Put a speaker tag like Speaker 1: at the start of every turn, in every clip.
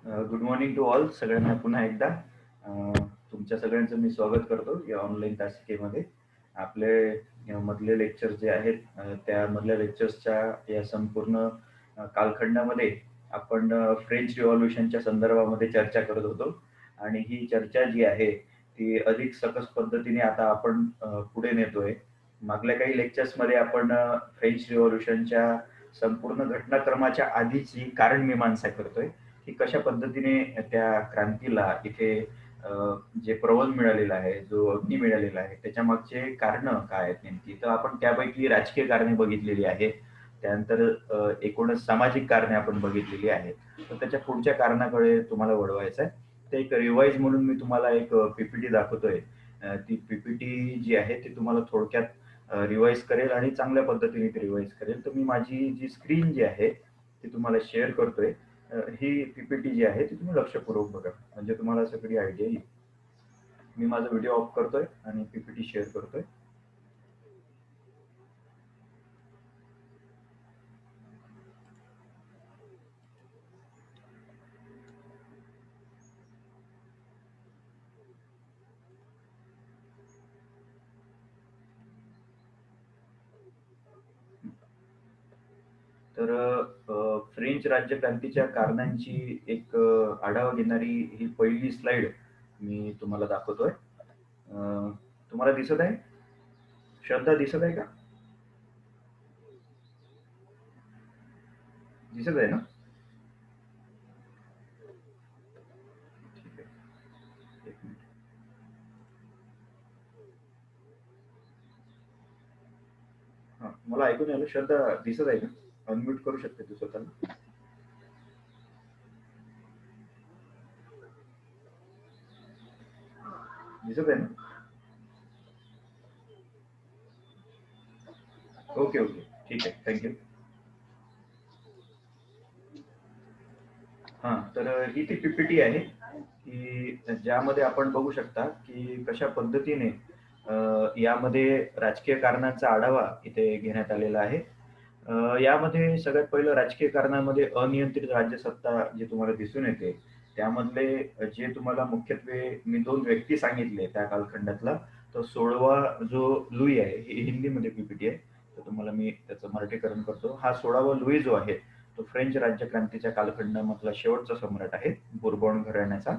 Speaker 1: Good morning to all सगळ्यांना पुन्हा एकदा तुमच्या सगळ्यांचं मी स्वागत करतो या ऑनलाईन तासिकेमध्ये. आपले मधले लेक्चर जे आहेत त्या मधल्या लेक्चर्सच्या या संपूर्ण कालखंडामध्ये आपण फ्रेंच रिव्हॉल्युशनच्या संदर्भामध्ये चर्चा करत होतो आणि ही चर्चा जी आहे ती अधिक सकस पद्धतीने आता आपण पुढे नेतोय. मागल्या काही लेक्चर्समध्ये आपण फ्रेंच रिव्हॉल्युशनच्या संपूर्ण घटनाक्रमाच्या आधीची कारण मीमांसा करतोय की कशा पद्धतीने त्या क्रांतीला इथे जे प्रबल मिळालेलं आहे, जो अग्नी मिळालेला आहे, त्याच्या मागचे कारण काय आहेत नेमकी? तर आपण त्यापैकी राजकीय कारणे बघितलेली आहेत. त्यानंतर एकूणच सामाजिक कारणे आपण बघितलेली आहेत. तर त्याच्या पुढच्या कारणाकडे तुम्हाला वळवायचं आहे. ते एक रिवाइज म्हणून मी तुम्हाला एक पीपीटी दाखवतोय. ती पीपीटी जी आहे ती तुम्हाला थोडक्यात रिवाइज करेल आणि चांगल्या पद्धतीने ती रिवाइज करेल. तर मी माझी जी स्क्रीन जी आहे ती तुम्हाला शेअर करतोय. ही पीपीटी जी आहे ती तुम्ही लक्षपूर्वक बघा म्हणजे तुम्हाला सगळी आयडिया येईल. मी माझा व्हिडिओ ऑफ करतोय आणि पीपीटी शेअर करतोय. तर फ्रेंच राज्यक्रांतीच्या कारणांची एक आढावा घेणारी ही पहिली स्लाइड मी तुम्हाला दाखवतोय. तुम्हाला दिसत आहे? श्रद्धा दिसत आहे का? दिसत आहे ना? ठीक आहे. एक मिनिट. हा, मला ऐकून आलं. श्रद्धा दिसत आहे का? अनम्यूट करू शकते तू स्वतःला. दिसत आहे ना? ओके ओके, ठीक आहे, थँक्यू. हा, तर ही ती पीपीटी आहे की ज्यामध्ये आपण बघू शकता की कशा पद्धतीने यामध्ये राजकीय कारणांचा आढावा इथे घेण्यात आलेला आहे. यामध्ये सगळ्यात पहिलं राजकीय कारणामध्ये अनियंत्रित राज्यसत्ता जे तुम्हाला दिसून येते, त्यामधले जे तुम्हाला मुख्यत्वे मी 2 व्यक्ती सांगितले त्या कालखंडातला, तर 16वा जो लुई आहे, ही हिंदीमध्ये पीपीटी आहे. तर तुम्हाला मी त्याचं मराठीकरण करतो. हा 16वा लुई जो आहे, तो फ्रेंच राज्यक्रांतीच्या कालखंडामधला शेवटचा सम्राट आहे, बोर्बॉन घराण्याचा.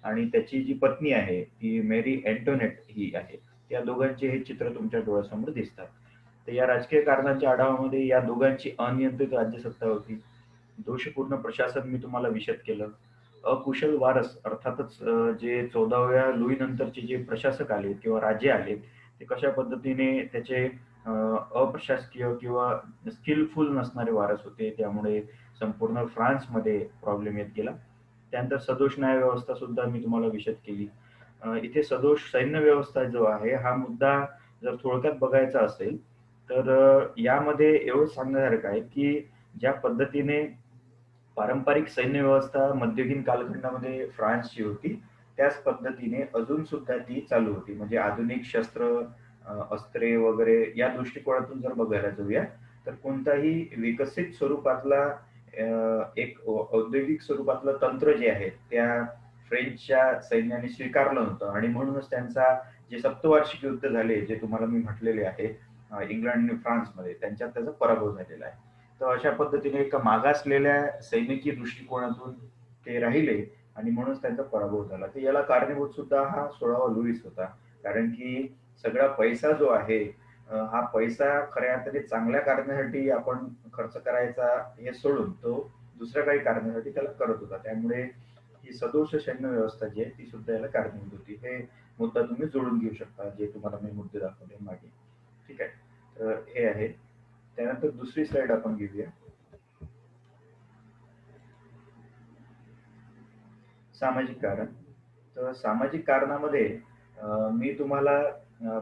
Speaker 1: आणि त्याची जी पत्नी आहे, ती मेरी अँटोनेट ही आहे. त्या दोघांचे हे चित्र तुमच्या डोळ्यासमोर दिसतात. तर या राजकीय कारणांच्या आढावामध्ये या दोघांची अनियंत्रित राज्यसत्ता होती. दोषपूर्ण प्रशासन मी तुम्हाला विशद केलं. अकुशल वारस अर्थातच जे 14व्या लुई नंतरचे जे प्रशासक आले किंवा राजे आले, ते कशा पद्धतीने त्याचे अप्रशासकीय किंवा स्किलफुल नसणारे वारस होते. त्यामुळे संपूर्ण फ्रान्समध्ये प्रॉब्लेम येत गेला. त्यानंतर सदोष न्याय व्यवस्था सुद्धा मी तुम्हाला विशद केली. इथे सदोष सैन्य व्यवस्था जो आहे हा मुद्दा जर थोडक्यात बघायचा असेल तर यामध्ये एवढं सांगण्यासारखं आहे की ज्या पद्धतीने पारंपरिक सैन्य व्यवस्था मध्ययुगीन कालखंडामध्ये फ्रान्सची होती, त्याच पद्धतीने अजून सुद्धा ती चालू होती. म्हणजे आधुनिक शस्त्र, अस्त्रे वगैरे या दृष्टिकोनातून जर बघायला जाऊया, तर कोणताही विकसित स्वरूपातला एक औद्योगिक स्वरूपातलं तंत्र जे आहे, त्या फ्रेंचच्या सैन्याने स्वीकारलं नव्हतं आणि म्हणूनच त्यांचा जे सप्तवार्षिक युद्ध झाले, जे तुम्हाला मी म्हटलेले आहे, इंग्लंड आणि फ्रान्समध्ये त्यांच्यात त्याचा पराभव झालेला आहे. तर अशा पद्धतीने एका मागासलेल्या सैनिकी दृष्टिकोनातून ते राहिले आणि म्हणूनच त्यांचा पराभव झाला. तर याला कारणीभूत सुद्धा हा 16वा लुईस होता. कारण की सगळा पैसा जो आहे हा पैसा खऱ्या अर्थाने चांगल्या कारणासाठी आपण खर्च करायचा हे सोडून तो दुसऱ्या काही कारणासाठी त्याला करत होता. त्यामुळे ही सदोष सैन्य व्यवस्था जी आहे ती सुद्धा याला कारणीभूत होती. हे मुद्दा तुम्ही जोडून घेऊ शकता, जे तुम्हाला मी मुद्दे दाखवले मागे. ठीक आहे. तर हे आहे. त्यानंतर दुसरी स्लाइड आपण घेऊया. सामाजिक कारण. तर सामाजिक कारणामध्ये मी तुम्हाला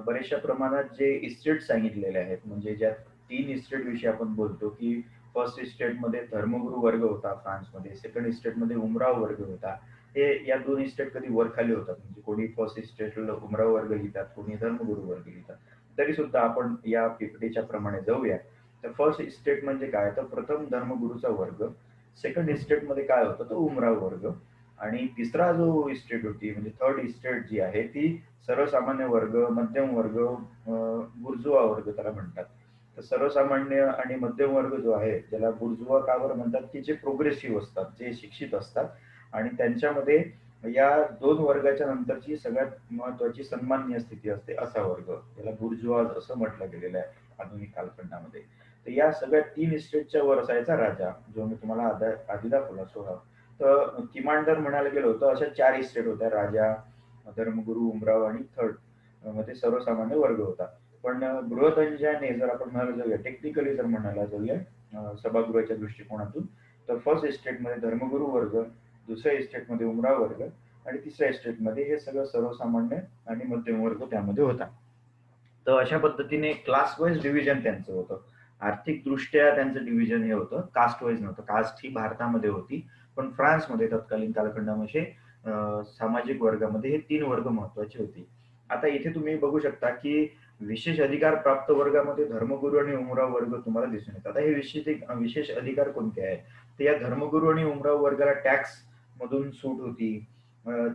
Speaker 1: बऱ्याचशा प्रमाणात जे इस्टेट सांगितलेले आहेत, म्हणजे ज्या 3 इस्टेट विषयी आपण बोलतो, की फर्स्ट इस्टेटमध्ये धर्मगुरू वर्ग होता फ्रान्समध्ये, सेकंड इस्टेटमध्ये उमराव वर्ग होता. हे या 2 इस्टेट कधी वर-खाली होतात. म्हणजे कोणी फर्स्ट इस्टेटला उमराव वर्ग लिहितात, कोणी धर्मगुरू वर्ग लिहितात. तरी सुद्धा आपण या पीपीटीच्या प्रमाणे जाऊया. तर फर्स्ट इस्टेट म्हणजे काय? तर प्रथम धर्मगुरूचा वर्ग. सेकंड इस्टेटमध्ये काय होतं, तो उमराव वर्ग. आणि तिसरा जो इस्टेट होती म्हणजे थर्ड इस्टेट जी आहे ती सर्वसामान्य वर्ग, मध्यम वर्ग, बुर्जुआ वर्ग त्याला म्हणतात. तर सर्वसामान्य आणि मध्यम वर्ग जो आहे, ज्याला बुर्जुआ का बरं म्हणतात, की जे प्रोग्रेसिव्ह असतात, जे शिक्षित असतात आणि त्यांच्यामध्ये या दोन वर्गाच्या नंतरची सगळ्यात महत्वाची सन्माननीय स्थिती असते असा वर्ग, ज्याला बुर्जुआ असं म्हटलं गेलेलं आहे आधुनिक कालखंडामध्ये. तर या सगळ्या तीन इस्टेटच्या वर असायचा राजा, जो मी तुम्हाला आधी दाखवला सोळा. तर किमान जर म्हणायला गेलो तर अशा चार इस्टेट होत्या, राजा, धर्मगुरू, उमराव आणि थर्ड मध्ये सर्वसामान्य वर्ग होता. पण गृहतंजाने जर आपण म्हणायला जाऊया, टेक्निकली जर म्हणायला जाऊया सभागृहाच्या दृष्टिकोनातून, तर फर्स्ट इस्टेटमध्ये धर्मगुरू वर्ग, दुसऱ्या इस्टेटमध्ये उमराव वर्ग आणि तिसऱ्या इस्टेटमध्ये हे सगळं सर्वसामान्य आणि मध्यम वर्ग त्यामध्ये होता. तर अशा पद्धतीने क्लास वाईज डिव्हिजन त्यांचं होतं. आर्थिक दृष्ट्या त्यांचं डिव्हिजन हे होतं, कास्ट वाईज नव्हतं. कास्ट ही भारतामध्ये होती, पण फ्रान्समध्ये तत्कालीन कालखंडामध्ये सामाजिक वर्गामध्ये हे तीन वर्ग महत्वाचे होते. आता इथे तुम्ही बघू शकता की विशेष अधिकार प्राप्त वर्गामध्ये धर्मगुरू आणि उमराव वर्ग तुम्हाला दिसून येतात. आता हे विशेष अधिकार कोणते आहेत, तर या धर्मगुरू आणि उमराव वर्गाला टॅक्स मधून सूट होती.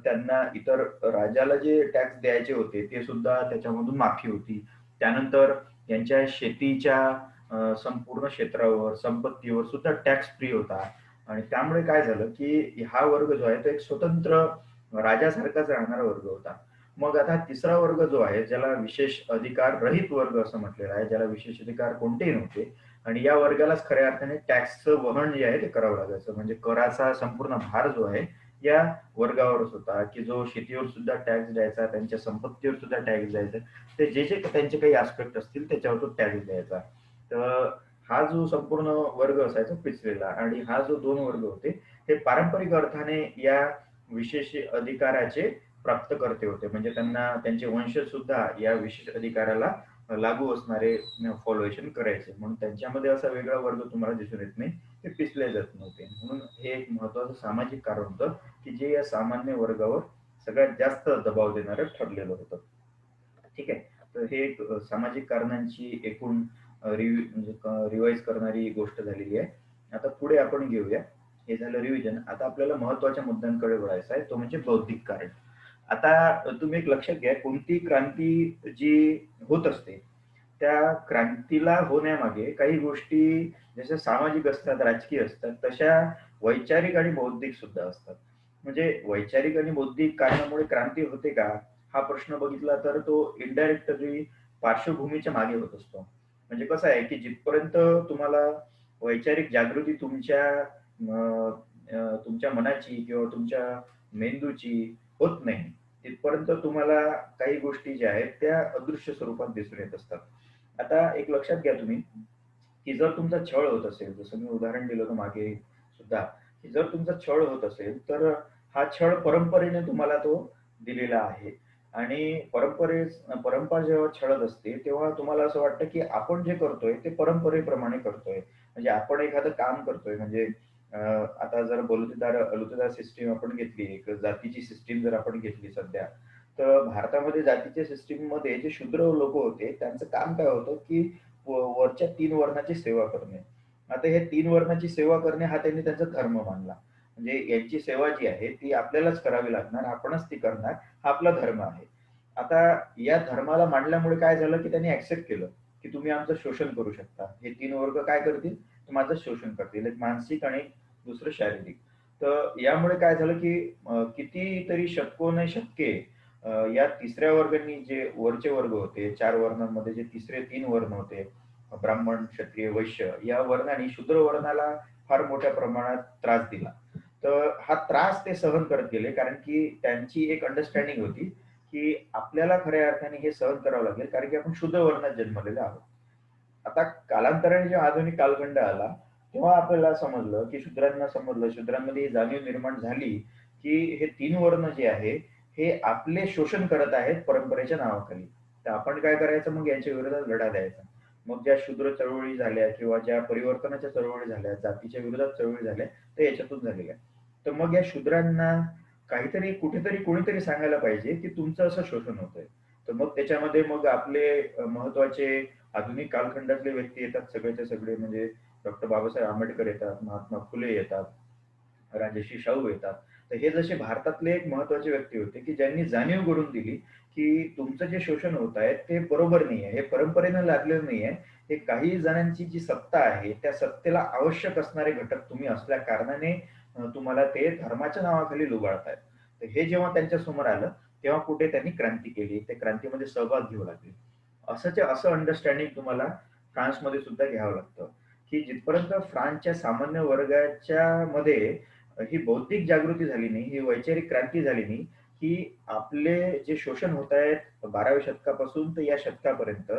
Speaker 1: त्यांना इतर राजाला जे टॅक्स द्यायचे होते ते सुद्धा त्याच्यामधून माफी होती. त्यानंतर यांच्या शेतीच्या संपूर्ण क्षेत्रावर, संपत्तीवर सुद्धा टॅक्स फ्री होता. आणि त्यामुळे काय झालं की हा वर्ग जो आहे तो एक स्वतंत्र राजासारखाच राहणारा वर्ग होता. मग आता तिसरा वर्ग जो आहे, ज्याला विशेष अधिकार रहित वर्ग असं म्हटलेलं आहे, ज्याला विशेष अधिकार कोणतेही नव्हते आणि या वर्गालाच खऱ्या अर्थाने टॅक्सचं वहन जे आहे ते करावं लागायचं. म्हणजे कराचा संपूर्ण भार जो आहे या वर्गावरच होता, की जो शेतीवर सुद्धा टॅक्स द्यायचा, त्यांच्या संपत्तीवर सुद्धा टॅक्स द्यायचा, ते जे जे त्यांचे काही आस्पेक्ट असतील त्याच्यावर तो टॅक्स द्यायचा. तर हा जो संपूर्ण वर्ग असायचा पिचलेला, आणि हा जो दोन वर्ग होते हे पारंपरिक अर्थाने या विशेष अधिकाराचे प्राप्तकर्ते होते. म्हणजे त्यांना त्यांचे वंशज सुद्धा या विशेष अधिकाराला लागू असणारे फॉलोएशन करायचे, म्हणून त्यांच्यामध्ये असा वेगळा वर्ग तुम्हाला दिसून येत नाही, ते पिचले जात नव्हते. म्हणून हे एक महत्वाचं सामाजिक कारण होतं की जे या सामान्य वर्गावर सगळ्यात जास्त दबाव देणारं ठरलेलं होतं. ठीक आहे. तर हे एक सामाजिक कारणांची एकूण म्हणजे रिवाइज करणारी गोष्ट झालेली आहे. आता पुढे आपण घेऊया. हे झालं रिव्हिजन. आता आपल्याला महत्वाच्या मुद्द्यांकडे वळायचं आहे, तो म्हणजे बौद्धिक कारण. आता तुम्ही एक लक्षात घ्या, कोणती क्रांती जी होत असते त्या क्रांतीला होण्यामागे काही गोष्टी जशा सामाजिक असतात, राजकीय असतात, तशा वैचारिक आणि बौद्धिक सुद्धा असतात. म्हणजे वैचारिक आणि बौद्धिक कारणामुळे क्रांती होते का, हा प्रश्न बघितला तर तो इनडायरेक्टली पार्श्वभूमीच्या मागे होत असतो. म्हणजे कसं आहे की जिथपर्यंत तुम्हाला वैचारिक जागृती तुमच्या मनाची किंवा तुमच्या मेंदूची होत नाही, तिथपर्यंत तुम्हाला काही गोष्टी ज्या आहेत त्या अदृश्य स्वरूपात दिसून येत असतात. आता एक लक्षात घ्या तुम्ही, की जर तुमचा छळ होत असेल, जसं मी उदाहरण दिलं होतं मागे सुद्धा, की जर तुमचा छळ होत असेल तर हा छळ परंपरेने तुम्हाला तो दिलेला आहे. आणि परंपरा जेव्हा छळत असते तेव्हा तुम्हाला असं वाटतं की आपण जे करतोय ते परंपरेप्रमाणे करतोय. म्हणजे आपण एखादं काम करतोय, म्हणजे आता जर बलुतेदार सिस्टीम आपण घेतली, एक जातीची सिस्टीम जर आपण घेतली सध्या, तर भारतामध्ये जातीच्या सिस्टीम मध्ये जे शूद्र लोक होते त्यांचं काम काय होतं की वरच्या तीन वर्णाची सेवा करणे. आता हे तीन वर्णाची सेवा करणे हा त्यांनी त्यांचा धर्म मानला. म्हणजे यांची सेवा जी आहे ती आपल्यालाच करावी लागणार, आपणच ती करणार, हा आपला धर्म आहे. आता या धर्माला मांडल्यामुळे काय झालं की त्यांनी ऍक्सेप्ट केलं की तुम्ही आमचं शोषण करू शकता. हे तीन वर्ग काय करतील, तर माझं शोषण करतील, एक मानसिक आणि दुसरं शारीरिक. तर यामुळे काय झालं की कितीतरी शतकोने शतके या तिसऱ्या वर्गांनी, जे वरचे वर्ग होते, चार वर्णांमध्ये जे तिसरे तीन वर्ण होते, ब्राह्मण, क्षत्रिय, वैश्य, या वर्णाने शूद्र वर्णाला फार मोठ्या प्रमाणात त्रास दिला. तर हा त्रास ते सहन करत गेले, कारण की त्यांची एक अंडरस्टँडिंग होती की आपल्याला खऱ्या अर्थाने हे सहन करावं लागेल, कारण की आपण शूद्र वर्णात जन्मलेले आहोत. आता कालांतराने जेव्हा आधुनिक कालखंड आला तेव्हा आपल्याला समजलं की शूद्रांमध्ये ही जाणीव निर्माण झाली की हे तीन वर्ण जे आहे हे आपले शोषण करत आहेत परंपरेच्या नावाखाली. तर आपण काय करायचं, मग यांच्या विरोधात लढा द्यायचा. मग ज्या शूद्र चळवळी झाल्या किंवा ज्या परिवर्तनाच्या चळवळी झाल्या, जातीच्या विरोधात चळवळी झाल्या, तर याच्यातून झालेल्या. तर मग या शूद्रांना काहीतरी कुठेतरी कोणीतरी सांगायला पाहिजे की तुमचं असं शोषण होतंय. तर मग त्याच्यामध्ये मग आपले महत्वाचे आधुनिक कालखंडातले व्यक्ती येतात, सगळेचे सगळे, म्हणजे डॉक्टर बाबासाहेब आंबेडकर येतात, महात्मा फुले येतात, राजर्षी शाहू येतात. तर हे जसे भारतातले एक महत्वाचे व्यक्ती होते, की ज्यांनी जाणीव करून दिली, की तुमचं जे शोषण होत आहे ते बरोबर नाहीये. हे परंपरेनं लागलेलं नाहीये. हे काही जणांची जी सत्ता आहे, त्या सत्तेला आवश्यक असणारे घटक तुम्ही असल्या कारणाने तुम्हाला ते धर्माच्या नावाखाली लुबाडतायत. तर हे जेव्हा त्यांच्यासमोर आलं, तेव्हा कुठे त्यांनी क्रांती केली. ते क्रांतीमध्ये सहभाग घेऊ लागले. असं अंडरस्टँडिंग तुम्हाला फ्रान्समध्ये सुद्धा घ्यावं लागतं, की जिथपर्यंत फ्रान्सच्या सामान्य वर्गाच्या मध्ये ही बौद्धिक जागृती झाली नाही, ही वैचारिक क्रांती झाली नाही, की आपले जे शोषण होत आहेत 12व्या शतकापासून तर या शतकापर्यंत,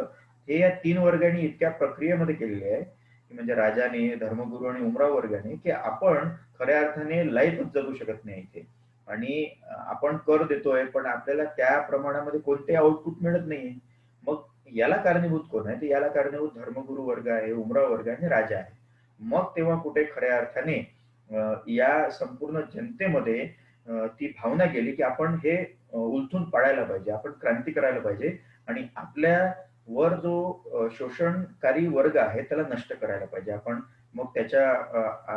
Speaker 1: हे या 3 वर्गांनी इतक्या प्रक्रियेमध्ये केलेले आहे, की म्हणजे राजाने, धर्मगुरू आणि उमराव वर्गाने, की आपण खऱ्या अर्थाने लाईफच जगू शकत नाही इथे. आणि आपण कर देतोय, पण आपल्याला त्या प्रमाणामध्ये कोणतेही आउटपुट मिळत नाहीये. मग याला कारणीभूत कोण आहे? तर याला कारणीभूत धर्मगुरू वर्ग आहे, उमराव वर्ग आहे आणि राजा आहे. मग तेव्हा कुठे खऱ्या अर्थाने या संपूर्ण जनतेमध्ये ती भावना गेली, की आपण हे उलथून पाडायला पाहिजे. आपण क्रांती करायला पाहिजे आणि आपल्या वर जो शोषणकारी वर्ग आहे त्याला नष्ट करायला पाहिजे. आपण मग त्याच्या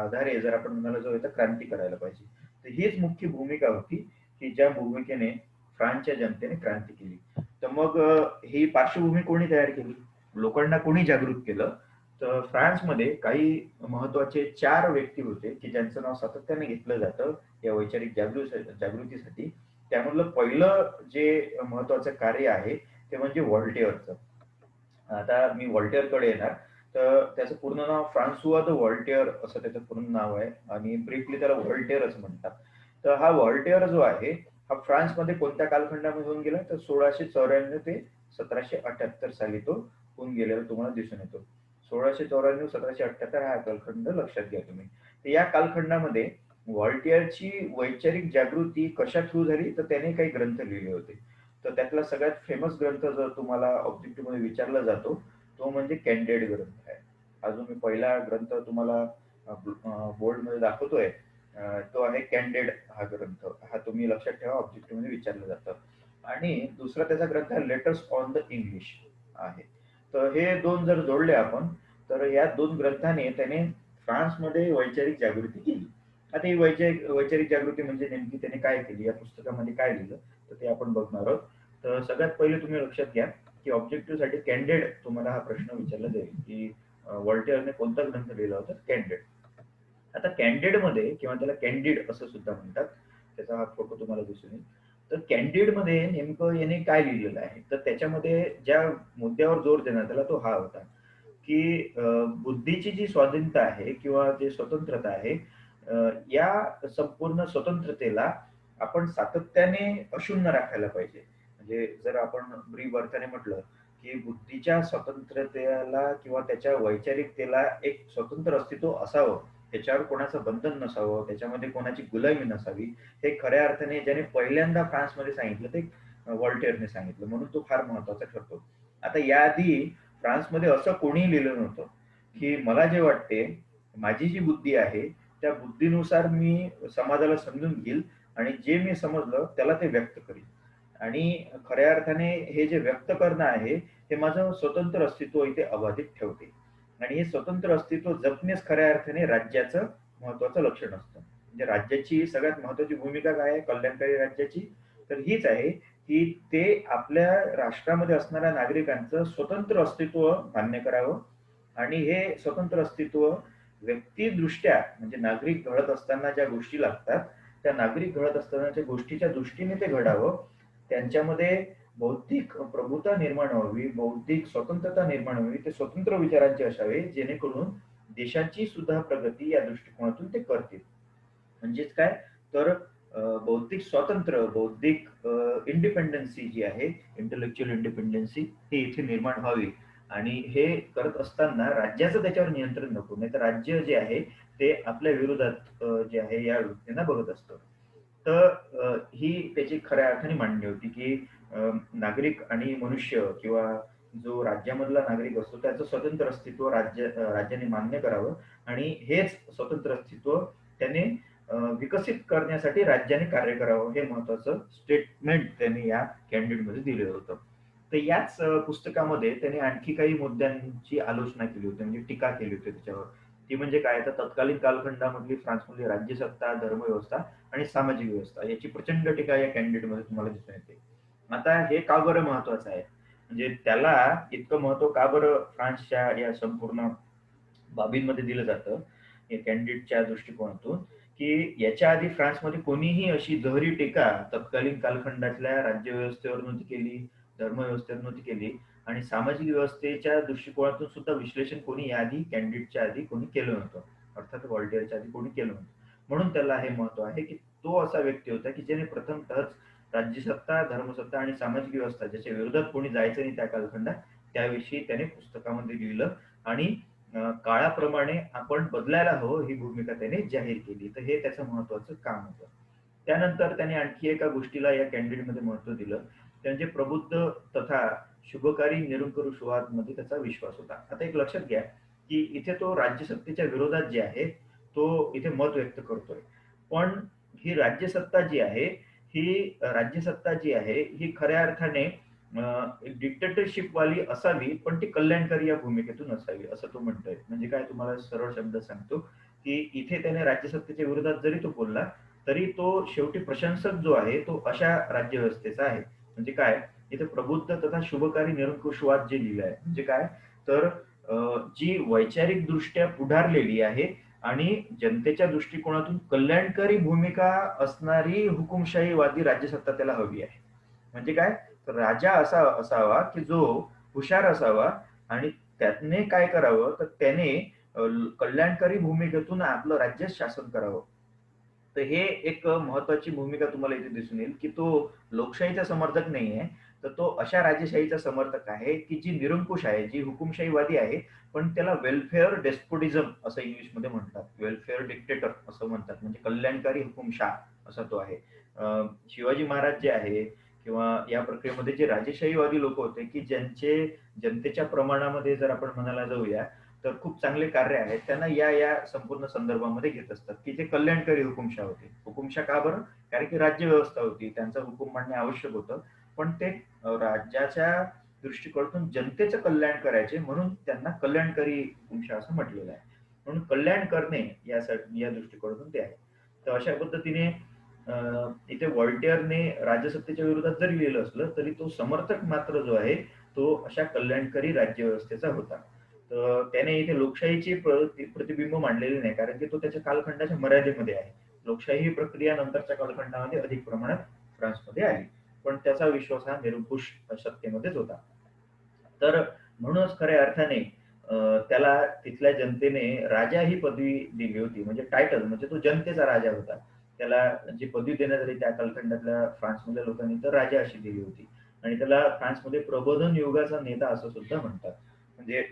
Speaker 1: आधारे जर आपण म्हणायला जाऊ तर क्रांती करायला पाहिजे. तर हीच मुख्य भूमिका होती, की ज्या भूमिकेने फ्रान्सच्या जनतेने क्रांती केली. तर मग ही पार्श्वभूमी कोणी तयार केली? लोकांना कोणी जागृत केलं? तर फ्रान्समध्ये काही महत्वाचे 4 व्यक्ती होते, की ज्यांचं नाव सातत्याने घेतलं जातं या वैचारिक जागृतीसाठी. त्यामधलं पहिलं जे महत्वाचं कार्य आहे, ते म्हणजे व्हॉल्टेअरचं. आता मी व्हॉल्टेअरकडे येणार. तर त्याचं पूर्ण नाव फ्रान्सुआ द व्हॉल्टेअर असं त्याचं पूर्ण नाव आहे आणि ब्रीफली त्याला व्हॉल्टेअरच म्हणतात. तर हा व्हॉल्टेअर जो आहे, हा फ्रान्समध्ये कोणत्या कालखंडामध्ये होऊन गेला? तर 1694 ते 1778 साली तो होऊन गेलेला तुम्हाला दिसून येतो. 1694-1778 हा कालखंड लक्षात घ्या तुम्ही. तर या कालखंडामध्ये व्हॉल्टेअरची वैचारिक जागृती कशा थ्रू झाली? तर त्याने काही ग्रंथ लिहिले होते. तर त्यातला सगळ्यात फेमस ग्रंथ जर तुम्हाला ऑब्जेक्टिव्ह मध्ये विचारला जातो, तो म्हणजे कॅन्डिड ग्रंथ आहे. हा जो मी पहिला ग्रंथ तुम्हाला बोर्ड मध्ये दाखवतोय, तो आहे कॅन्डिड हा ग्रंथ. हा तुम्ही लक्षात ठेवा, ऑब्जेक्टिव्ह मध्ये विचारलं जातं. आणि दुसरा त्याचा ग्रंथ आहे लेटर्स ऑन द इंग्लिश आहे. तर हे दोन जर जोडले आपण, तर या दोन ग्रंथाने त्याने फ्रान्समध्ये वैचारिक जागृती केली. आता ही वैचारिक जागृती म्हणजे नेमकी त्याने काय केली, या पुस्तकामध्ये काय लिहिलं, तर ते आपण बघणार आहोत. तर सगळ्यात पहिले तुम्ही लक्षात घ्या, की ऑब्जेक्टिव्ह साठी कॅन्डिड तुम्हाला हा प्रश्न विचारला जाईल, की व्हॉल्टेअरने कोणता ग्रंथ लिहिला होता? कॅन्डिड. आता कॅन्डिड मध्ये किंवा त्याला कॅन्डिड असं सुद्धा म्हणतात, त्याचा हा फोटो तुम्हाला दिसून येईल. तर कॅन्डिड मध्ये नेमकं याने काय लिहिलेलं आहे? तर त्याच्यामध्ये ज्या मुद्द्यावर जोर देण्यात आला तो हा होता, की बुद्धीची जी स्वाधीनता आहे किंवा जे स्वतंत्रता आहे, या संपूर्ण स्वतंत्रतेला आपण सातत्याने अक्षुण्ण राखायला पाहिजे. म्हणजे जर आपण ब्रीफ अर्थाने म्हटलं, की बुद्धीच्या स्वतंत्रतेला किंवा त्याच्या वैचारिकतेला एक स्वतंत्र अस्तित्व असावं, त्याच्यावर कोणाचं बंधन नसावं, त्याच्यामध्ये कोणाची गुलामी नसावी, हे खऱ्या अर्थाने ज्याने पहिल्यांदा फ्रान्समध्ये सांगितलं ते व्हॉल्टेअरने सांगितलं. म्हणून तो फार महत्वाचा ठरतो. आता याआधी फ्रान्समध्ये असं कोणीही लिहिलं नव्हतं, की मला जे वाटते, माझी जी बुद्धी आहे, त्या बुद्धीनुसार मी समाजाला समजून घेईल आणि जे मी समजलं त्याला ते व्यक्त करीन. आणि खऱ्या अर्थाने हे जे व्यक्त करणं आहे, हे माझं स्वतंत्र अस्तित्व इथे अबाधित ठेवते. आणि हे स्वतंत्र अस्तित्व जपणेच खऱ्या अर्थाने राज्याचं महत्वाचं लक्षण असतं. म्हणजे राज्याची सगळ्यात महत्वाची भूमिका काय आहे कल्याणकारी राज्याची? तर हीच आहे, की ते आपल्या राष्ट्रामध्ये असणाऱ्या नागरिकांचं स्वतंत्र अस्तित्व मान्य करावं आणि हे स्वतंत्र अस्तित्व व्यक्तिदृष्ट्या म्हणजे नागरिक घडत असताना ज्या गोष्टी लागतात, त्या नागरिक घडत असतानाच्या गोष्टीच्या दृष्टीने ते घडावं. त्यांच्यामध्ये बौद्धिक प्रभुता निर्माण व्हावी, बौद्धिक स्वतंत्रता निर्माण व्हावी, ते स्वतंत्र विचारांचे असावे, जेणेकरून देशाची सुद्धा प्रगती या दृष्टिकोनातून ते करतील. म्हणजेच काय? तर बौद्धिक स्वातंत्र्य, बौद्धिक इंडिपेंडन्सी जी आहे, इंटेलेक्च्युअल इंडिपेंडन्सी, ही इथे निर्माण व्हावी. आणि हे करत असताना राज्याचं त्याच्यावर नियंत्रण नको. नाहीतर राज्य जे आहे ते आपल्या विरोधात जे आहे या वृत्तींना बघत असतं. तर ही त्याची खऱ्या अर्थाने मांडणी होती, की नागरिक आणि मनुष्य किंवा जो राज्यामधला नागरिक असतो त्याचं स्वतंत्र अस्तित्व राज्याने मान्य करावं आणि हेच स्वतंत्र अस्तित्व त्याने विकसित करण्यासाठी राज्याने कार्य करावं, हे महत्वाचं स्टेटमेंट त्यांनी या कॅन्डिडेटमध्ये दिलेलं होतं. तर याच पुस्तकामध्ये त्याने आणखी काही मुद्द्यांची आलोचना केली होती, म्हणजे टीका केली होती त्याच्यावर. ती म्हणजे काय, तर तत्कालीन कालखंडामधली फ्रान्समधली राज्यसत्ता, धर्मव्यवस्था आणि सामाजिक व्यवस्था याची प्रचंड टीका या कॅन्डिडेटमध्ये तुम्हाला दिसून येते. आता हे का बरं महत्वाचं आहे, म्हणजे त्याला इतकं महत्व का बरं फ्रान्सच्या या संपूर्ण बाबींमध्ये दिलं जातं या कॅन्डिडेटच्या दृष्टिकोनातून, की याच्या आधी फ्रान्समध्ये कोणीही अशी जहरी टीका तत्कालीन कालखंडातल्या राज्यव्यवस्थेवर नव्हती केली, धर्मव्यवस्थेवर नव्हती केली आणि सामाजिक व्यवस्थेच्या दृष्टिकोनातून सुद्धा विश्लेषण कोणी याआधी कॅन्डिडेटच्या आधी कोणी केलं नव्हतं. अर्थात व्हॉल्टेअरच्या आधी कोणी केलं नव्हतं. म्हणून त्याला हे महत्व आहे, की तो असा व्यक्ती होता, की ज्याने प्रथमतःच राज्यसत्ता, धर्मसत्ता आणि सामाजिक व्यवस्था ज्याच्या विरोधात कोणी जायचं नाही त्या कालखंडात, त्याविषयी त्याने पुस्तकामध्ये लिहिलं आणि काळाप्रमाणे आपण बदलायला हवं ही भूमिका त्याने जाहीर केली. तर हे त्याचं महत्वाचं काम होतं. त्यानंतर त्याने आणखी एका गोष्टीला या कॅन्डिडेटमध्ये महत्व दिलं. ते म्हणजे प्रबुद्ध तथा शुभकारी निरंकुशवादमध्ये त्याचा विश्वास होता. आता एक लक्षात घ्या, की इथे तो राज्यसत्तेच्या विरोधात जे आहे, तो इथे मत व्यक्त करतोय. पण ही राज्यसत्ता जी आहे, राज्यसत्ता जी आहे, ही खऱ्या अर्थाने डिक्टेटरशिप वाली असावी, पण ती कल्याणकारी या भूमिकेतून असावी, असं तो म्हणतोय. म्हणजे काय, तुम्हाला सरळ शब्दात सांगतो, की इथे त्याने राज्यसत्तेच्या विरोधात जरी तो बोलला, तरी तो शेवटी प्रशंसक जो आहे, तो अशा राज्यव्यवस्थेचा आहे. म्हणजे काय, इथे प्रबुद्ध तथा शुभकारी निरंकुशवाद जे लिहिलं आहे, म्हणजे काय, तर जी वैचारिक दृष्ट्या पुढारलेली आहे आणि जनतेच्या दृष्टिकोनातून कल्याणकारी भूमिका असणारी हुकुमशाहीवादी राज्यसत्ता त्याला हवी आहे. म्हणजे काय, तर राजा असा असावा, की जो हुशार असावा आणि त्याने काय करावं, तर त्याने कल्याणकारी भूमिकेतून आपलं राज्य शासन करावं. तर हे एक महत्वाची भूमिका तुम्हाला इथे दिसून येईल, की तो लोकशाहीचा समर्थक नाहीये, तर तो अशा राजेशाहीचा समर्थक आहे, की जी निरंकुश आहे, जी हुकुमशाहीवादी आहे, पण त्याला वेलफेअर डेस्पोटिझम असं इंग्लिशमध्ये म्हणतात. वेलफेअर डिक्टेटर असं म्हणतात. म्हणजे कल्याणकारी हुकुमशाह असा तो आहे. शिवाजी महाराज जे आहे किंवा या प्रक्रियेमध्ये जे राजेशाहीवादी लोक होते, की ज्यांचे जनतेच्या प्रमाणामध्ये जर आपण म्हणायला जाऊया, तर खूप चांगले कार्य आहेत. त्यांना या संपूर्ण संदर्भामध्ये घेत असतात, की जे कल्याणकारी हुकुमशाह होते. हुकुमशाह का बरं? कारण की राज्यव्यवस्था होती. त्यांचा हुकूम मांडणे आवश्यक होतं. पण ते राज्याच्या दृष्टिकोनातून जनतेचं कल्याण करायचे, म्हणून त्यांना कल्याणकारी हुकुमशाह असं म्हटलेलं आहे. म्हणून कल्याण करणे यासाठी या दृष्टिकोनातून ते आहे. तर अशा पद्धतीने इथे व्हॉल्टेअरने राजसत्तेच्या विरोधात जरी लिहिलं असलं, तरी तो समर्थक मात्र जो आहे, तो अशा कल्याणकारी राज्यव्यवस्थेचा होता. तर त्याने इथे लोकशाहीची प्रतिबिंब मांडलेले नाही, कारण की तो त्याच्या कालखंडाच्या मर्यादेमध्ये आहे. लोकशाही ही प्रक्रिया नंतरच्या कालखंडामध्ये अधिक प्रमाणात फ्रान्समध्ये आली. पण त्याचा विश्वास हा निरंकुश सत्तेमध्येच होता. तर म्हणूनच खऱ्या अर्थाने त्याला तिथल्या जनतेने राजा ही पदवी दिली होती. म्हणजे टायटल, म्हणजे तो जनतेचा राजा होता. त्याला जी पदवी देण्यात आली त्या कालखंडातल्या फ्रान्समधल्या लोकांनी, तर राजा अशी दिली होती. आणि त्याला फ्रान्समध्ये प्रबोधन युगाचा नेता असं सुद्धा म्हणतात. म्हणजे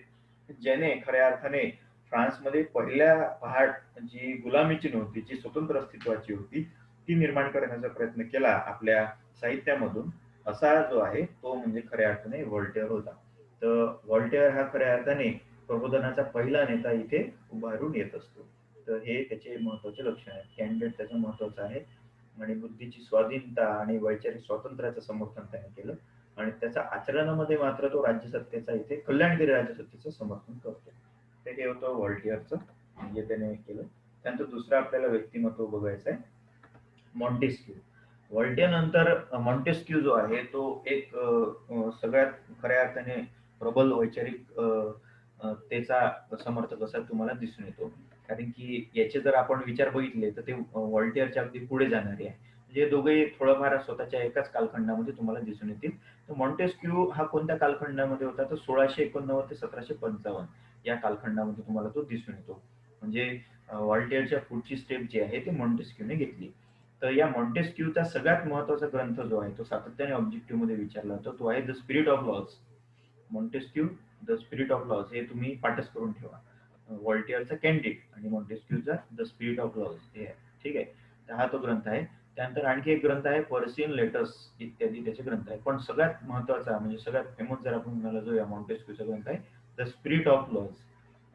Speaker 1: ज्याने खऱ्या अर्थाने फ्रान्समध्ये पहिल्या पहाट जी गुलामीची नव्हती, जी स्वतंत्र अस्तित्वाची होती, ती निर्माण करण्याचा प्रयत्न केला आपल्या साहित्यामधून. असा जो आहे तो म्हणजे खऱ्या अर्थाने व्हॉल्टेअर होता. तर व्हॉल्टेअर हा खऱ्या अर्थाने प्रबोधनाचा पहिला नेता इथे उभारून येत असतो. तर हे त्याचे महत्वाचे लक्षण आहे. कॅन्डिडेट त्याचं महत्वाचं आहे आणि बुद्धीची स्वाधीनता आणि वैचारिक स्वातंत्र्याचं समर्थन त्याने केलं आणि त्याच्या आचरणामध्ये मात्र तो राज्यसत्तेचा इथे कल्याणकारी राज्यसत्तेचं समर्थन करतो. तर हे होतं व्हॉल्टियरचं, म्हणजे त्याने केलं. त्यानंतर दुसरं आपल्याला व्यक्तिमत्व बघायचं आहे, मॉन्टेस्क्यू. व्हॉल्टेअर नंतर मॉन्टेस्क्यू जो आहे तो एक सगळ्यात खऱ्या अर्थाने प्रबल वैचारिक त्याचा समर्थक असा तुम्हाला दिसून येतो. कारण की याचे जर आपण विचार बघितले तर ते व्हॉल्टेअरच्या अगदी पुढे जाणारे आहे. म्हणजे दोघेही थोडंफार स्वतःच्या एकाच कालखंडामध्ये तुम्हाला दिसून येतील. तर मॉन्टेस्क्यू हा कोणत्या कालखंडामध्ये होता, तर 1689 ते 1755 या कालखंडामध्ये तुम्हाला तो दिसून येतो. म्हणजे व्हॉल्टेअरच्या पुढची स्टेप जी आहे ती मॉन्टेस्क्यूने घेतली. तर या मॉन्टेस्क्यूचा सगळ्यात महत्वाचा ग्रंथ जो आहे तो सातत्याने ऑब्जेक्टिव्ह मध्ये विचारला जातो, तो आहे the spirit of laws. Montesquieu the spirit of laws हे तुम्ही पाठच करून ठेवा. व्हॉल्टेअरचा कॅन्डिड आणि मॉन्टेस्क्यूचा द स्पिरिट ऑफ लॉज हे आहे. ठीक आहे, तर हा तो ग्रंथ आहे. त्यानंतर आणखी एक ग्रंथ आहे पर्सियन लेटर्स इत्यादी त्याचे ग्रंथ आहे. पण सगळ्यात महत्वाचा म्हणजे सगळ्यात फेमस जर आपण म्हणाला जो या मॉन्टेस्क्यूचा ग्रंथ आहे द स्पिरिट ऑफ लॉज.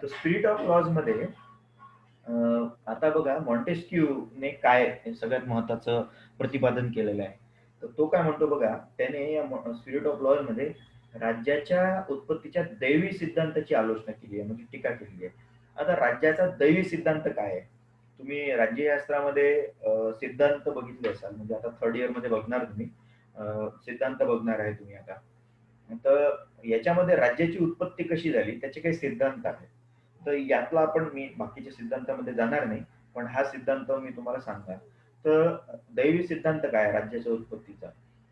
Speaker 1: तर स्पिरिट ऑफ लॉज मध्ये आता बघा मॉन्टेस्क्यूने काय सगळ्यात महत्वाचं प्रतिपादन केलेलं आहे. तर तो काय म्हणतो बघा, त्याने या स्पिरिट ऑफ लॉज मध्ये राज्याच्या उत्पत्तीच्या दैवी सिद्धांताची आलोचना केली आहे, म्हणजे टीका केलेली आहे. आता राज्याचा दैवी सिद्धांत काय आहे? तुम्ही राज्यशास्त्रामध्ये सिद्धांत बघितले असाल, म्हणजे आता थर्ड इयर मध्ये बघणार तुम्ही, सिद्धांत बघणार आहे तुम्ही आता. तर याच्यामध्ये राज्याची उत्पत्ती कशी झाली त्याचे काही सिद्धांत आहेत. तर यातला आपण, मी बाकीच्या सिद्धांतामध्ये जाणार नाही, पण हा सिद्धांत मी तुम्हाला सांगणार. तर दैवी सिद्धांत काय आहे राज्याच्या उत्पत्तीचा?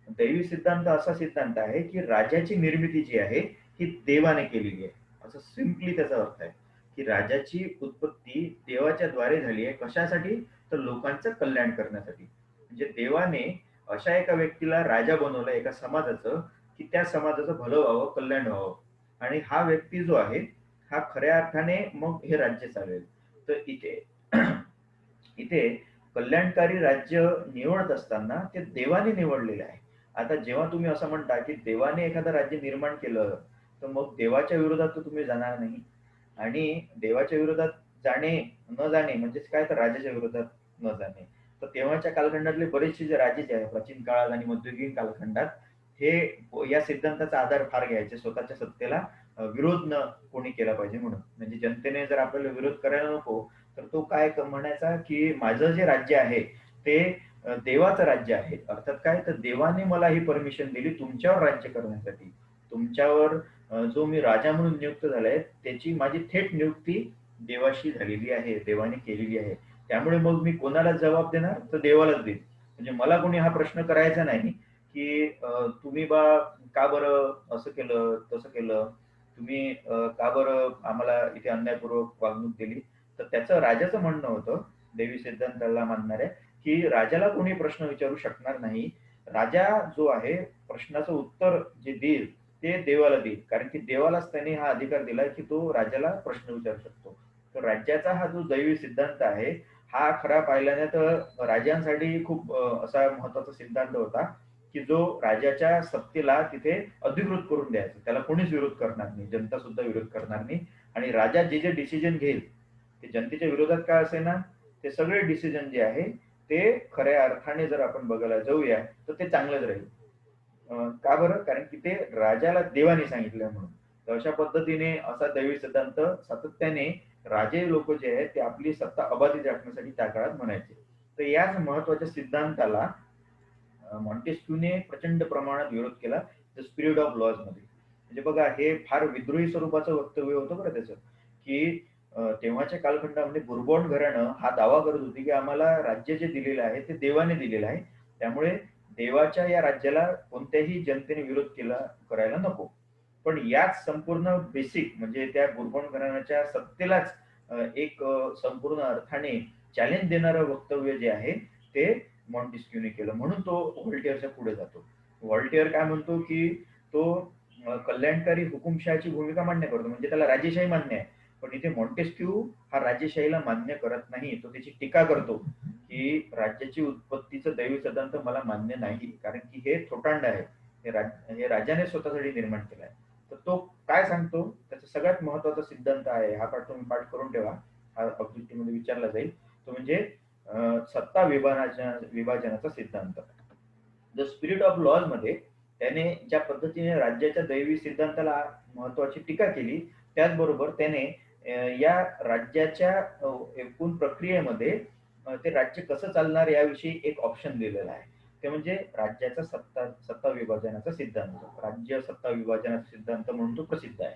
Speaker 1: दैवी सिद्धांत असा सिद्धांत आहे की राजाची निर्मिती जी आहे ही देवाने केलेली आहे, असं सिम्पली त्याचा अर्थ आहे. की राजाची उत्पत्ती देवाच्या द्वारे झाली आहे. कशासाठी? तर लोकांचं कल्याण करण्यासाठी. म्हणजे देवाने अशा एका व्यक्तीला राजा बनवलं एका समाजाचं, की त्या समाजाचं भलं व्हावं, कल्याण व्हावं. आणि हा व्यक्ती जो आहे हा खऱ्या अर्थाने मग हे राज्य चालवेल. तर इथे इथे कल्याणकारी राज्य निवडत असताना ते देवाने निवडलेले आहे. आता जेव्हा तुम्ही असं म्हणता की देवाने एखादं राज्य निर्माण केलं, तर मग देवाच्या विरोधात तर तुम्ही जाणार नाही. आणि देवाच्या विरोधात जाणे न जाणे म्हणजेच काय, तर राजाच्या विरोधात न जाणे. तर तेव्हाच्या कालखंडातले बरेचसे जे राजे जे आहे प्राचीन काळात आणि मध्ययुगीन कालखंडात, हे या सिद्धांताचा आधार फार घ्यायचे, स्वतःच्या सत्तेला विरोध न कोणी केला पाहिजे म्हणून. म्हणजे जनतेने जर आपल्याला विरोध करायला नको, तर तो काय म्हणायचा की माझं जे राज्य आहे ते देवाचं राज्य आहे. अर्थात काय, तर देवाने मला ही परमिशन दिली तुमच्यावर राज्य करण्यासाठी. तुमच्यावर जो मी राजा म्हणून नियुक्त झालाय त्याची माझी थेट नियुक्ती देवाशी झालेली आहे, देवाने केलेली आहे. त्यामुळे मग मी कोणाला जबाब देणार, तर देवालाच देईन. म्हणजे मला कोणी हा प्रश्न करायचा नाही की तुम्ही बा का बरं असं केलं तसं केलं, तुम्ही का बरं आम्हाला इथे अन्यायपूर्वक वागणूक दिली. तर त्याचं राजाचं म्हणणं होतं, देवी सिद्धांताला मानणाऱ्या, की राजाला कोणी प्रश्न विचारू शकणार नाही. राजा जो आहे प्रश्नाचं उत्तर जे देईल ते देवाला देईल, कारण की देवालाच त्याने हा अधिकार दिलाय की तो राजाला प्रश्न विचारू शकतो. तर राज्याचा हा जो दैवी सिद्धांत आहे, हा खरा पाहिल्याने तर राजांसाठी खूप असा महत्वाचा सिद्धांत होता, की जो राजाच्या सत्तेला तिथे अधिकृत करून द्यायचा. त्याला कोणीच विरोध करणार नाही, जनता सुद्धा विरोध करणार नाही. आणि राजा जे जे डिसिजन घेईल ते जनतेच्या विरोधात का असेना, ते सगळे डिसिजन जे आहे ते खऱ्या अर्थाने जर आपण बघायला जाऊया तर ते चांगलंच राहील. का बरं? कारण की ते राजाला देवाने सांगितलं म्हणून. तर अशा पद्धतीने असा दैवी सिद्धांत सातत्याने राजे लोक जे आहेत ते आपली सत्ता अबाधित राखण्यासाठी त्या काळात म्हणायचे. तर याच महत्वाच्या सिद्धांताला मॉन्टेस्क्यूने प्रचंड प्रमाणात विरोध केला द स्पिरिट ऑफ लॉज मध्ये. म्हणजे बघा, हे फार विद्रोही स्वरूपाचं वक्तव्य होतं बरं त्याचं, की तेव्हाच्या कालखंडामध्ये बुर्बॉन घराणं हा दावा करत होती की आम्हाला राज्य जे दिलेलं आहे ते देवाने दिलेलं आहे. त्यामुळे देवाच्या या राज्याला कोणत्याही जनतेने विरोध केला करायला नको. पण याच संपूर्ण बेसिक म्हणजे त्या बुर्बॉन घराण्याच्या सत्तेलाच एक संपूर्ण अर्थाने चॅलेंज देणारं वक्तव्य जे आहे ते मॉन्टेस्क्यूने केलं. म्हणून तो व्हॉल्टेअरच्या पुढे जातो. व्हॉल्टेअर काय म्हणतो की तो कल्याणकारी हुकुमशहाची भूमिका मान्य करतो, म्हणजे त्याला राजेशाही मान्य आहे. पण इथे मॉन्टेस्क्यू हा राजेशाहीला मान्य करत नाही, तो त्याची टीका करतो की राज्याची उत्पत्तीचं दैवी सिद्धांत मला मान्य नाही, कारण की हे थोटांड आहे, हे राजाने स्वतःसाठी निर्माण केलं आहे. तर तो काय सांगतो, त्याचा सगळ्यात महत्वाचा सिद्धांत आहे, हा पाठ तुम्ही पाठ करून ठेवा, हा ऑब्जेक्टिव्ह मध्ये विचारला जाईल. तो म्हणजे सत्ता विभाजनाचा सिद्धांत. द स्पिरिट ऑफ लॉज मध्ये त्याने ज्या पद्धतीने राज्याच्या दैवी सिद्धांताला महत्वाची टीका केली, त्याचबरोबर त्याने या राज्याच्या एकूण प्रक्रियेमध्ये ते राज्य कसं चालणार याविषयी एक ऑप्शन दिलेला आहे. ते म्हणजे राज्याचा सत्ता विभाजनाचा सिद्धांत. राज्य सत्ता विभाजनाचा सिद्धांत म्हणून तो प्रसिद्ध आहे.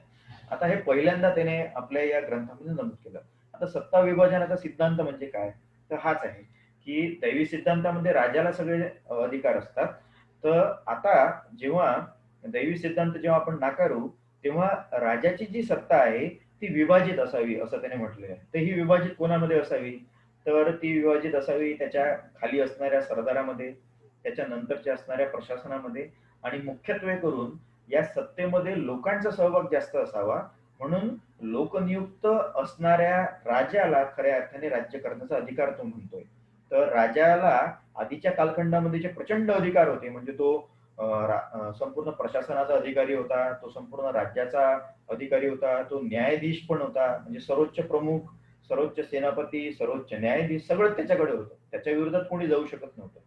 Speaker 1: आता हे पहिल्यांदा त्याने आपल्या या ग्रंथामध्ये नमूद केलं. आता सत्ता विभाजनाचा सिद्धांत म्हणजे काय, तर हाच आहे की दैवी सिद्धांतामध्ये राजाला सगळे अधिकार असतात. तर आता जेव्हा दैवी सिद्धांत जेव्हा आपण नाकारू, तेव्हा राजाची जी सत्ता आहे ती विभाजित असावी असं त्याने म्हटलेलं आहे. तर ही विभाजित कोणामध्ये असावी, तर ती विभाजित असावी त्याच्या खाली असणाऱ्या सरदारामध्ये, त्याच्या नंतरच्या असणाऱ्या प्रशासनामध्ये, आणि मुख्यत्वे करून या सत्तेमध्ये लोकांचा सहभाग जास्त असावा. म्हणून लोकनियुक्त असणाऱ्या राजाला खऱ्या अर्थाने राज्य करण्याचा अधिकार तो म्हणतोय. तर राजाला आधीच्या कालखंडामध्ये जे प्रचंड अधिकार होते, म्हणजे तो संपूर्ण प्रशासनाचा अधिकारी होता, तो संपूर्ण राज्याचा अधिकारी होता, तो न्यायाधीश पण होता, म्हणजे सर्वोच्च प्रमुख, सर्वोच्च सेनापती, सर्वोच्च न्यायाधीश सगळं त्याच्याकडे होतं, त्याच्या विरोधात कोणी जाऊ शकत नव्हतं.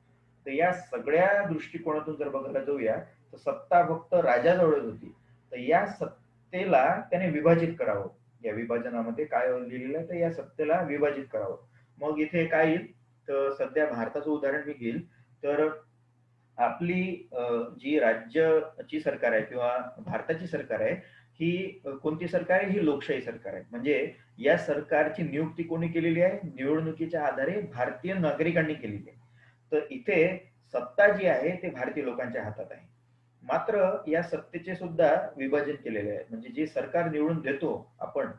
Speaker 1: तर या सगळ्या दृष्टिकोनातून जर बघायला जाऊया तर सत्ता फक्त राजाजवळच होती. तर या सत्तेला त्याने विभाजित करावं. या विभाजनामध्ये काय लिहिलेलं आहे, तर या सत्तेला विभाजित करावं. मग इथे काय येईल, तर सध्या भारताचं उदाहरण मी घेईल. तर आपली जी राज्याची सरकार आहे किंवा भारताची सरकार आहे, ही कोणती सरकार आहे? ही लोकशाही सरकार आहे. म्हणजे या सरकारची नियुक्ती कोणी केलेली आहे? निवडणुकीच्या आधारे भारतीय नागरिकांनी केलेली आहे. तर इथे सत्ता जी आहे ते भारतीय लोकांच्या हातात आहे. मात्र या सत्तेचे सुद्धा विभाजन केलेले आहे. म्हणजे जे सरकार निवडून देतो आपण,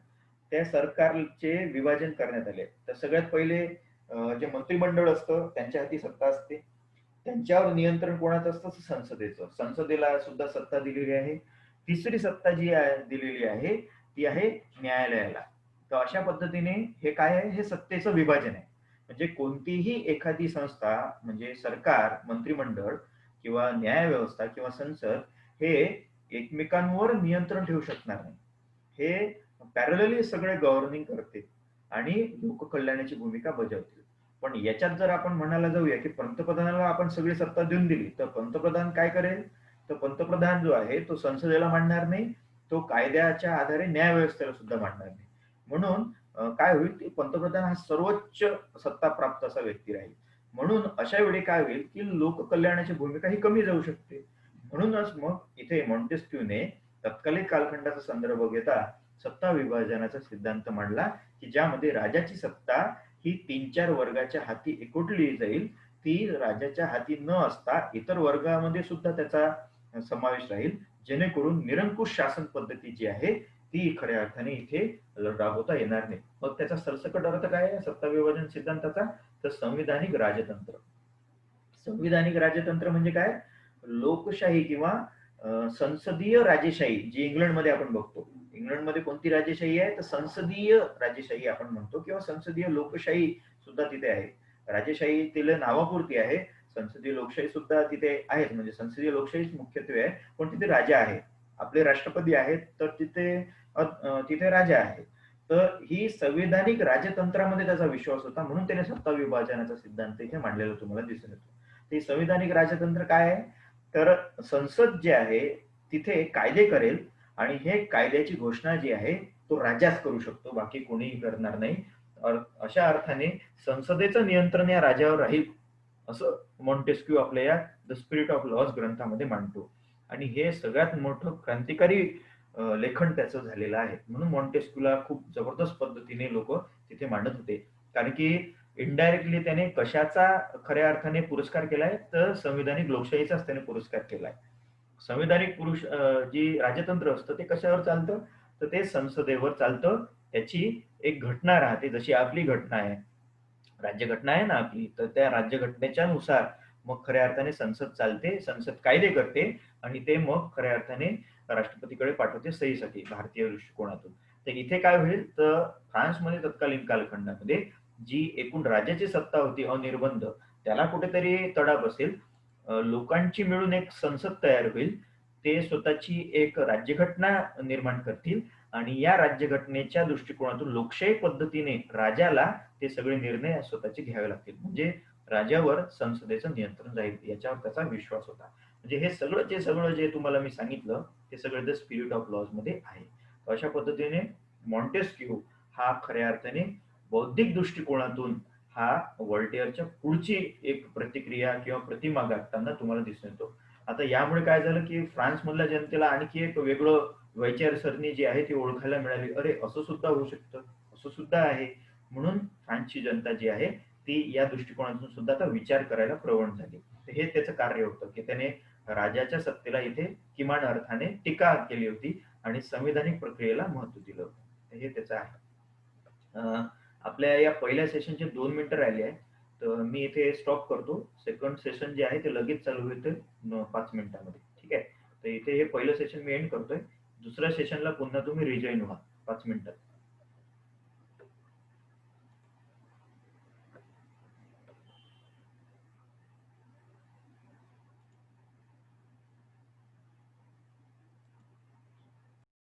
Speaker 1: त्या सरकारचे विभाजन करण्यात आले. तर सगळ्यात पहिले जे मंत्रिमंडळ असतं त्यांच्या हाती सत्ता असते. त्यांच्यावर नियंत्रण कोणाचं असतं? संसदेचं. संसदेला सुद्धा सत्ता दिलेली आहे. तिसरी सत्ता जी आहे दिलेली आहे ती आहे न्यायालयाला. तर अशा पद्धतीने हे काय आहे? हे सत्तेचं विभाजन आहे. म्हणजे कोणतीही एखादी संस्था म्हणजे सरकार, मंत्रिमंडळ किंवा न्यायव्यवस्था किंवा संसद हे एकमेकांवर नियंत्रण ठेवू शकणार नाही. हे पॅरलली सगळे गव्हर्निंग करते आणि लोककल्याणाची भूमिका बजावतील. पण याच्यात जर आपण म्हणायला जाऊया की पंतप्रधानाला आपण सगळी सत्ता देऊन दिली, तर पंतप्रधान काय करेल? तर पंतप्रधान जो आहे तो संसदेला मांडणार नाही, तो कायद्याच्या आधारे न्यायव्यवस्थेला सुद्धा मांडणार नाही. म्हणून काय होईल की पंतप्रधान हा सर्वोच्च सत्ता प्राप्त असा व्यक्ती राहील. म्हणून अशा वेळी काय होईल की लोककल्याणाची भूमिका ही कमी जाऊ शकते. म्हणूनच मग इथे मॉन्टेस्क्यूने तत्कालीन कालखंडाचा संदर्भ घेता सत्ता विभाजनाचा सिद्धांत मांडला, की ज्यामध्ये राजाची सत्ता ही 3-4 वर्गाच्या हाती एकवटली जाईल. ती राजाच्या हाती न असता इतर वर्गामध्ये सुद्धा त्याचा समावेश राहील, जेणेकरून निरंकुश शासन पद्धती जी आहे ती खऱ्या अर्थाने इथे राबवता येणार नाही. मग त्याचा सरसकट अर्थ काय आहे सत्ता विभाजन सिद्धांताचा? तर संविधानिक राजतंत्र. संविधानिक राजतंत्र म्हणजे काय? लोकशाही किंवा संसदीय राजेशाही जी इंग्लंडमध्ये आपण बघतो. इंग्लंडमध्ये कोणती राजेशाही आहे? तर संसदीय राजेशाही आपण म्हणतो किंवा संसदीय लोकशाही सुद्धा तिथे आहे. राजेशाही तिला नावापुरती आहे. संसदीय लोकशाही सुद्धा तिथे आहेच. म्हणजे संसदीय लोकशाहीच मुख्यत्वे आहे, पण तिथे राजा आहे. आपले राष्ट्रपती आहेत, तर तिथे राजा आहे. तर ही संविधानिक राजतंत्रामध्ये त्याचा विश्वास होता, म्हणून त्याने सत्ता विभाजनाचा सिद्धांत इथे मांडलेला तुम्हाला दिसून येतो. ते संविधानिक राजतंत्र काय आहे? तर संसद जे आहे तिथे कायदे करेल आणि हे कायद्याची घोषणा जी आहे तो राजाच करू शकतो, बाकी कोणीही करणार नाही. अशा अर्थाने संसदेचं नियंत्रण या राजावर राहील, असं मॉन्टेस्क्यू आपल्या या द स्पिरिट ऑफ लॉज ग्रंथामध्ये मांडतो. आणि हे सगळ्यात मोठं क्रांतिकारी लेखन त्याचं झालेलं आहे. म्हणून मॉन्टेस्क्यूला खूप जबरदस्त पद्धतीने लोक तिथे मांडत होते. कारण की इनडायरेक्टली त्याने कशाचा खऱ्या अर्थाने पुरस्कार केलाय? तर संविधानिक लोकशाहीचाच त्याने पुरस्कार केलाय. संविधानिक जी राजतंत्र असतं ते कशावर चालतं? तर ते संसदेवर चालतं. त्याची एक घटना राहते, जशी आपली घटना आहे, राज्यघटना आहे ना आपली, तर त्या राज्यघटनेच्या नुसार मग खऱ्या अर्थाने संसद चालते, संसद कायदे करते आणि ते मग खऱ्या अर्थाने राष्ट्रपतीकडे पाठवते सहीसाठी भारतीय दृष्टिकोनातून. तर इथे काय होईल? तर फ्रान्समध्ये तत्कालीन कालखंडामध्ये जी एकूण राज्याची सत्ता होती अनिर्बंध, त्याला कुठेतरी तडा बसेल. लोकांची मिळून एक संसद तयार होईल. ते स्वतःची एक राज्यघटना निर्माण करतील आणि या राज्यघटनेच्या दृष्टिकोनातून लोकशाही पद्धतीने राजाला ते सगळे निर्णय स्वतःचे घ्यावे लागतील. म्हणजे राजावर संसदेचं नियंत्रण जाईल, याच्यावर त्याचा विश्वास होता. म्हणजे हे सगळं जे तुम्हाला मी सांगितलं ते सगळं द स्पिरिट ऑफ लॉज मध्ये आहे. तर अशा पद्धतीने मॉन्टेस्क्यू हा खऱ्या अर्थाने बौद्धिक दृष्टिकोनातून हा व्हॉल्टेअरच्या पुढची एक प्रतिक्रिया किंवा प्रतिमा गाठताना तुम्हाला दिसून येतो. आता यामुळे काय झालं की फ्रान्स मधल्या जनतेला आणखी एक वेगळं विचारसरणी जी आहे ती ओळखायला मिळाली. अरे असं सुद्धा होऊ शकतं, असं सुद्धा आहे. म्हणून फ्रान्सची जनता जी आहे ती या दृष्टिकोनातून सुद्धा आता विचार करायला प्रवण झाली. तर हे त्याचं कार्य होतं की त्याने राजाच्या सत्तेला इथे किमान अर्थाने टीका केली होती आणि संविधानिक प्रक्रियेला महत्व दिलं होतं. तर हे त्याचं आहे. आपल्या या पहिल्या सेशनचे 2 मिनिटं राहिले आहे, तर मी इथे स्टॉप करतो. सेकंड सेशन जे आहे ते लगेच चालू होते 5 मिनिटांमध्ये. ठीक आहे. तर इथे हे पहिलं सेशन मी एंड करतोय. दुसऱ्या सेशनला पुन्हा तुम्ही रिजॉईन व्हा 5 मिनिटात.